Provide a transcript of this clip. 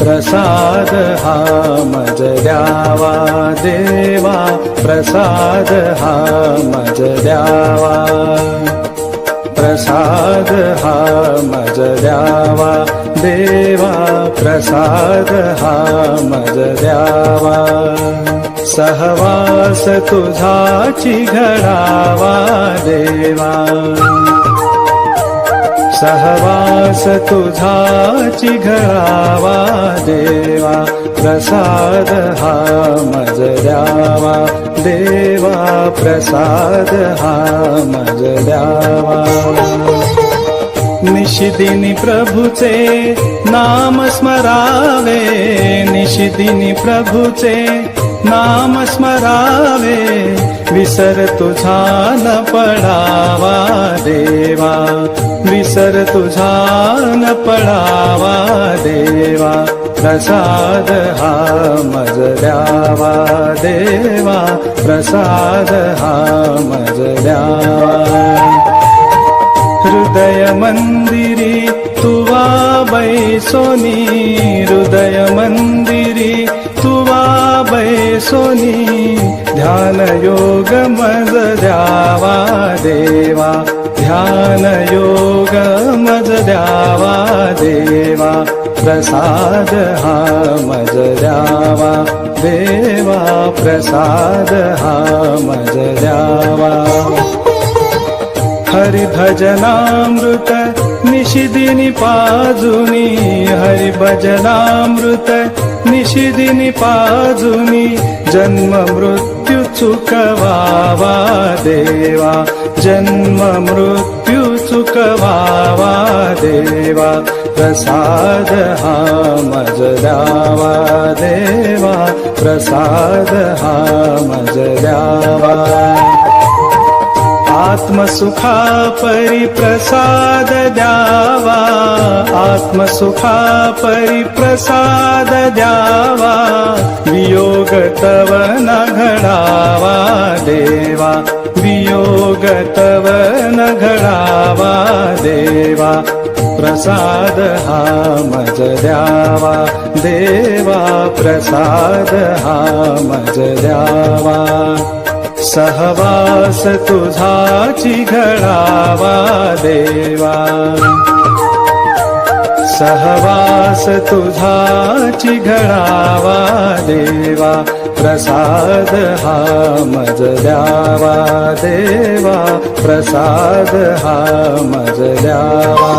प्रसाद हा मज द्यावा देवा, प्रसाद हा मज द्यावा, प्रसाद हा मज द्यावा देवा, प्रसाद हा मज द्यावा। सहवास तुझाची घडावा देवा, सहवास तुझाची घडावा देवा, प्रसाद हा मज द्यावा देवा, प्रसाद हा मज द्यावा। निशिदिनी प्रभूचे नाम स्मरावे, निशिदिनी प्रभूचे नाम स्मरावे, विसर तुझा न पडावा देवा, विसर तुझा न पडावा देवा, प्रसाद हा मज द्यावा देवा, प्रसाद हा मज द्यावा। हृदय मंदिरी तुवा बैसोनी, हृदय मंदिरी तुवा बैसोनी, ध्यान योग मज द्यावा देवा, ध्यान योग मज द्यावा देवा, प्रसाद हा मज द्यावा देवा, प्रसाद हा मज द्यावा। हरिभजनामृत निशिदिनी पाजुनी, हरिभजनामृत निशिदिनी पाजुनी, जन्म मृत्यू चुकवावा देवा, जन्म मृत्यू चुकवावा देवा, प्रसाद हा मज द्यावा देवा, प्रसाद हा मज द्यावा। आत्मसुखा परिप्रसाद द्यावा, आत्मसुखा परिप्रसाद द्यावा, वियोग तव न घडावा देवा, वियोग तव न घडावा देवा, प्रसाद हा मज द्यावा देवा, प्रसाद हा मज द्यावा। सहवास तुझाची घडावा देवा, सहवास तुझाची घडावा देवा, प्रसाद हा मज द्यावा देवा, प्रसाद हा मज द्यावा।